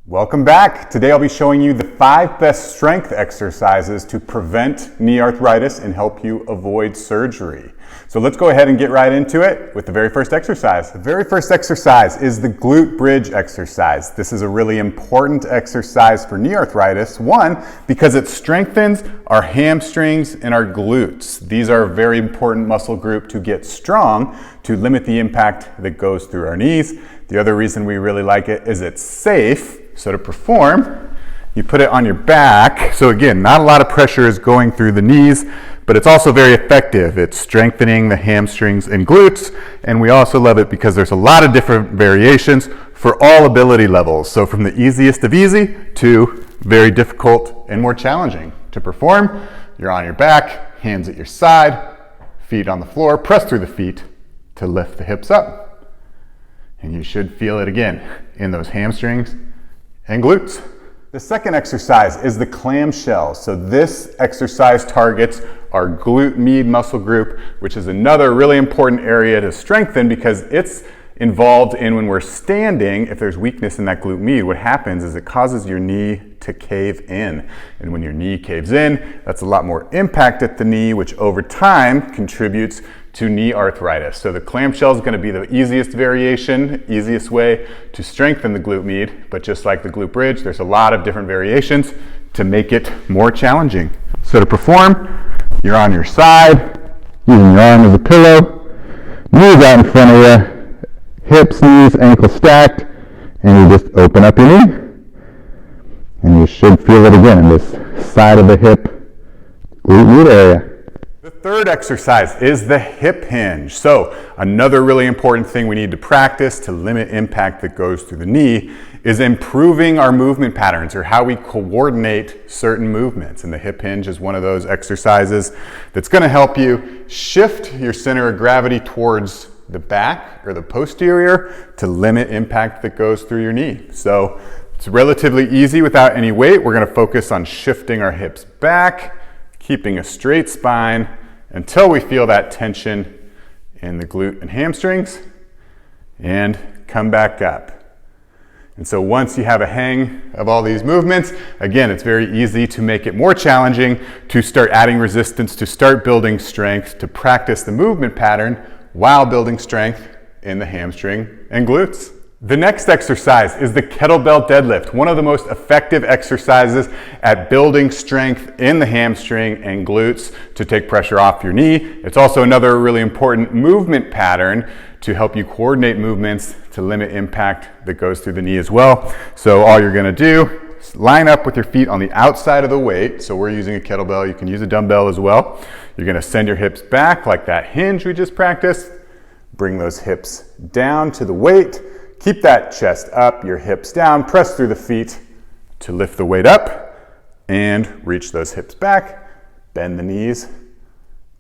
Welcome back. Today I'll be showing you the 5 best strength exercises to prevent knee arthritis and help you avoid surgery. So let's go ahead and get right into it with the very first exercise. The very first exercise is the glute bridge exercise. This is a really important exercise for knee arthritis. One, because it strengthens our hamstrings and our glutes. These are a very important muscle group to get strong to limit the impact that goes through our knees. The other reason we really like it is it's safe. So to perform, you put it on your back. So again, not a lot of pressure is going through the knees, but it's also very effective. It's strengthening the hamstrings and glutes, and we also love it because there's a lot of different variations for all ability levels. So from the easiest of easy to very difficult and more challenging. To perform, you're on your back, hands at your side, feet on the floor, press through the feet to lift the hips up. And you should feel it again in those hamstrings and glutes. The second exercise is the clamshell. So this exercise targets our glute med muscle group, which is another really important area to strengthen because it's involved in when we're standing. If there's weakness in that glute med, what happens is it causes your knee to cave in. And when your knee caves in, that's a lot more impact at the knee, which over time contributes to knee arthritis. So the clamshell is going to be the easiest variation, easiest way to strengthen the glute med, but just like the glute bridge, there's a lot of different variations to make it more challenging. So to perform, you're on your side, using your arm as a pillow, knees out in front of you, hips, knees, ankles stacked, and you just open up your knee, and you should feel it again in this side of the hip glute med area. The third exercise is the hip hinge. So another really important thing we need to practice to limit impact that goes through the knee is improving our movement patterns or how we coordinate certain movements. And the hip hinge is one of those exercises that's going to help you shift your center of gravity towards the back or the posterior to limit impact that goes through your knee. So it's relatively easy without any weight. We're going to focus on shifting our hips back, keeping a straight spine until we feel that tension in the glute and hamstrings, and come back up. And so once you have a hang of all these movements, again, it's very easy to make it more challenging, to start adding resistance, to start building strength, to practice the movement pattern while building strength in the hamstring and glutes. The next exercise is the kettlebell deadlift, one of the most effective exercises at building strength in the hamstring and glutes to take pressure off your knee. It's also another really important movement pattern to help you coordinate movements to limit impact that goes through the knee as well. So all you're going to do is line up with your feet on the outside of the weight. So we're using a kettlebell. You can use a dumbbell as well. You're going to send your hips back like that hinge we just practiced. Bring those hips down to the weight. Keep that chest up, your hips down, press through the feet to lift the weight up and reach those hips back, bend the knees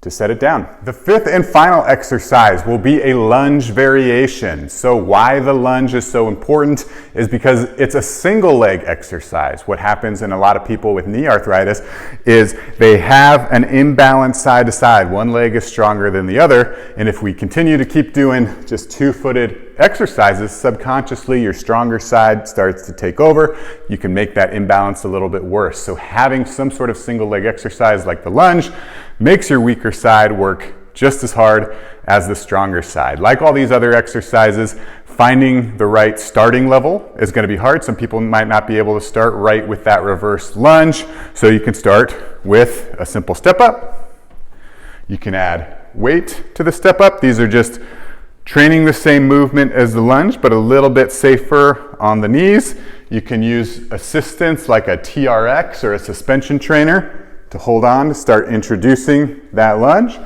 to set it down. The fifth and final exercise will be a lunge variation. So why the lunge is so important is because it's a single leg exercise. What happens in a lot of people with knee arthritis is they have an imbalance side to side. One leg is stronger than the other, and if we continue to keep doing just two-footed exercises, subconsciously your stronger side starts to take over. You can make that imbalance a little bit worse. So having some sort of single leg exercise like the lunge makes your weaker side work just as hard as the stronger side. Like all these other exercises, finding the right starting level is going to be hard. Some people might not be able to start right with that reverse lunge. So you can start with a simple step up. You can add weight to the step up. These are just training the same movement as the lunge, but a little bit safer on the knees. You can use assistance like a TRX or a suspension trainer to hold on to start introducing that lunge.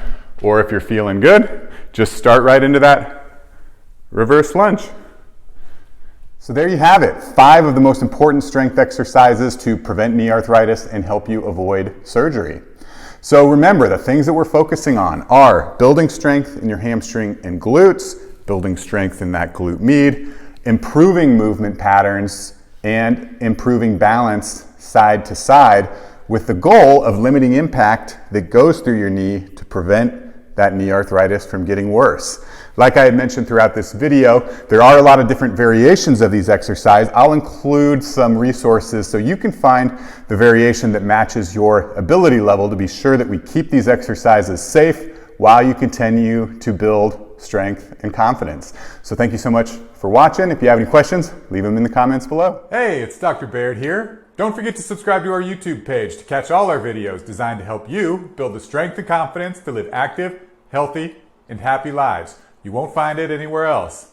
Or if you're feeling good, just start right into that reverse lunge. So there you have it, 5 of the most important strength exercises to prevent knee arthritis and help you avoid surgery. So remember, the things that we're focusing on are building strength in your hamstring and glutes, building strength in that glute med, improving movement patterns, and improving balance side to side with the goal of limiting impact that goes through your knee to prevent that knee arthritis from getting worse. Like I had mentioned throughout this video, there are a lot of different variations of these exercises. I'll include some resources so you can find the variation that matches your ability level to be sure that we keep these exercises safe while you continue to build strength and confidence. So thank you so much for watching. If you have any questions, leave them in the comments below. Hey, it's Dr. Baird here. Don't forget to subscribe to our YouTube page to catch all our videos designed to help you build the strength and confidence to live active, healthy, and happy lives. You won't find it anywhere else.